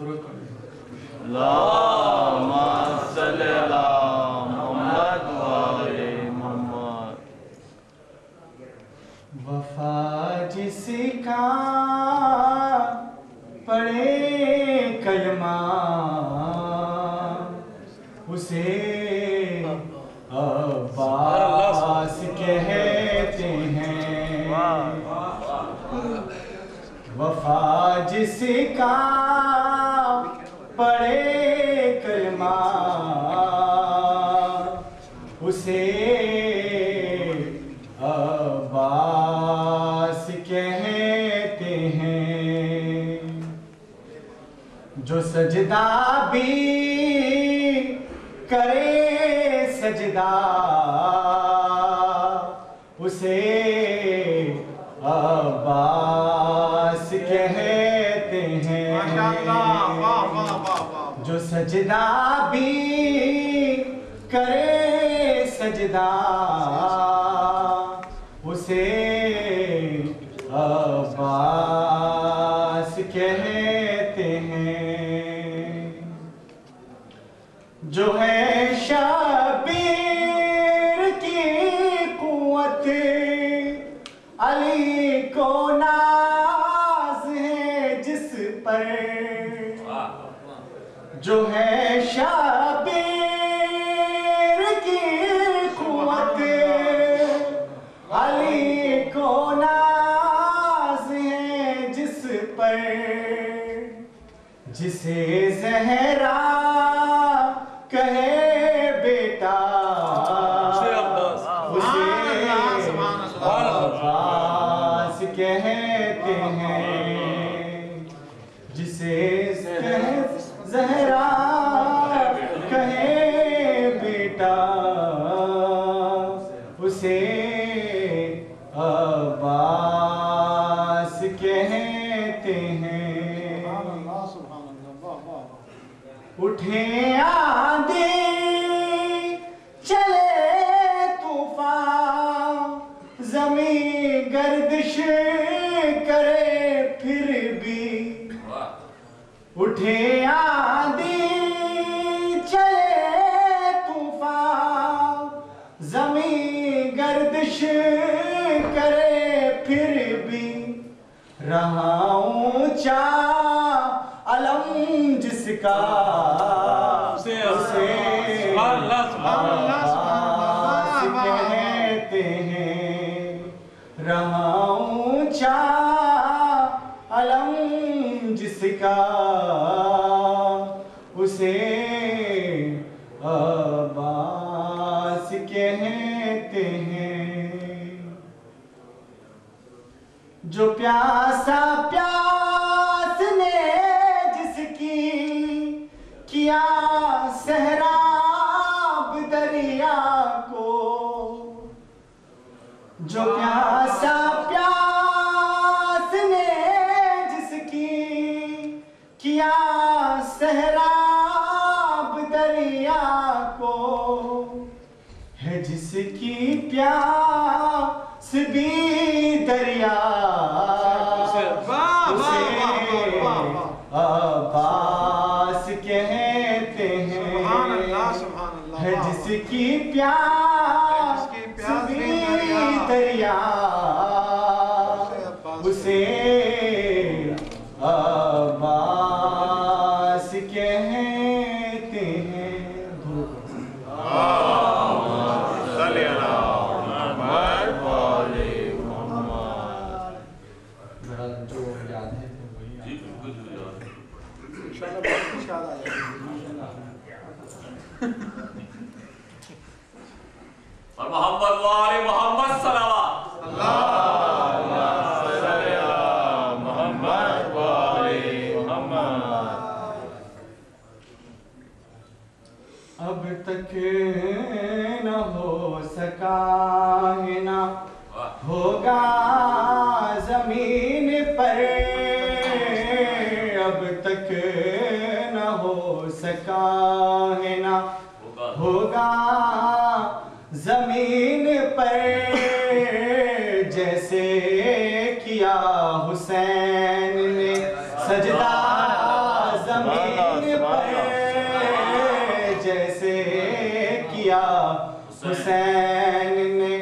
اللہم صلی علی محمد وآل محمد۔ وفا جس کا پڑھے کلمہ اسے عباس کہتے ہیں۔ وفا جس کا پڑھے کلمہ اسے عباس کہتے ہیں۔ جو سجدہ بھی کرے سجدہ اسے عباس کہتے ہیں۔ جو سجدہ بھی کرے سجدہ اسے عباس کہتے ہیں۔ جو ہے شبیر کی قوت علی کو ناز ہے جس پر۔ جو ہے شبیر کی قوت علی کو ناز ہے جس پر۔ جسے زہرا کہے بیٹا اسے عباس کہتے ہیں۔ جسے زہرا کہے بیٹا اسے عباس کہتے ہیں۔ اٹھے آندھی چلے طوفان زمین گردش کرے پھر بھی۔ اٹھے آندھی چلے طوفان زمین گردش کرے پھر بھی۔ رہا اونچا علم جس کا اسے عباس کہتے ہیں۔ رہا اونچا علم جس کا اسے عباس کہتے ہیں۔ جو پیاسا پیاس نے جس کی کیا سہراب دریا کو۔ جو پیاسا پیاس نے جس کی کیا سہراب دریا کو۔ ہے جس کی پیاس بھی دریا اسے عباس کہتے ہیں۔ ہے جس کی پیاس بھی دریا اسے عباس کہتے ہیں۔ اور محمد وآل محمد صلوات اللہم صلی علی محمد وآل محمد۔ اب تک نہ ہو سکا ہے نہ ہوگا زمین پر۔ اب تک نہ ہو سکا ہے نہ ہوگا زمین پر۔ جیسے کیا حسین نے سجدہ زمین پر جیسے کیا حسین نے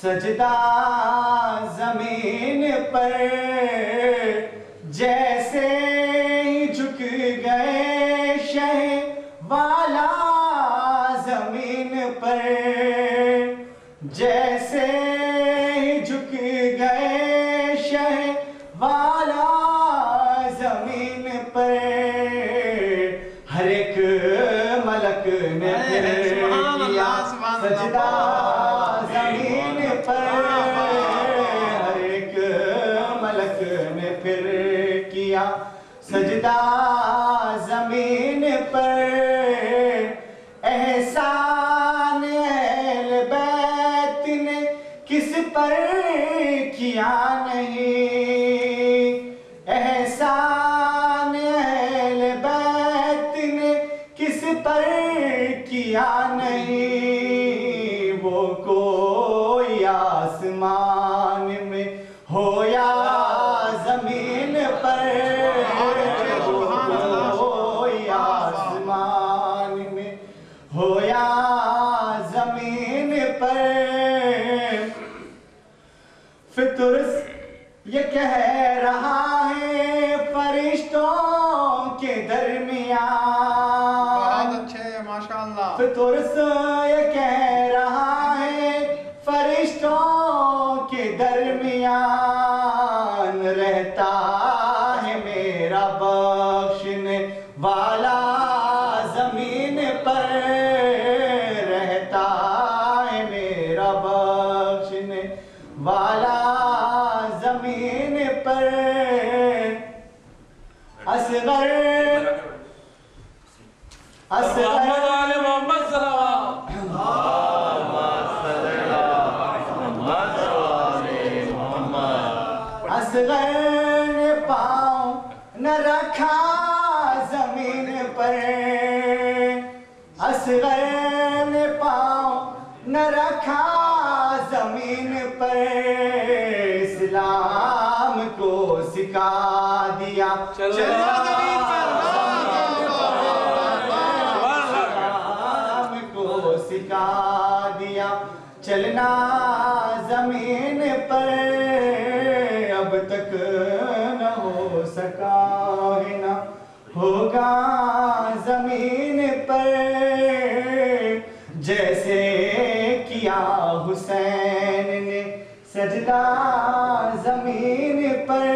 سجدہ زمین پر جیسے ہی جھک گئے شہ والا زمین پر جیسے ہی جھک گئے شہ والا زمین پر ہر ایک ملک نے پھر کیا سجدہ زمین پر ہر ایک ملک نے پھر کیا سجدہ زمین پر احسان اہل بیت نے کس پر کیا نہیں احسان اہل بیت نے کس پر کیا نہیں وہ کوئی آسمان میں ہو یا زمین پر کوئی آسمان میں ہو یا زمین پر فطرس یہ کہہ رہا ہے فرشتوں کے درمیان بہت اچھے ماشاءاللہ فطرس یہ کہہ رہا ہے فرشتوں کے درمیان رہتا ہے میرا بخشنے والا زمین پر رہتا ہے میرا بخشنے والا زمین پر اصغر محمد آل محمد صلوات اصغر نے پاؤں نہ رکھا زمین پر اصغر نے پاؤں نہ رکھا زمین پر اسلام کو سکھا دیا اسلام کو سکھا دیا چلنا زمین پر اب تک نہ ہو سکا ہے نہ ہوگا زمین پر جیسے کیا حسین نے سجدہ زمین پر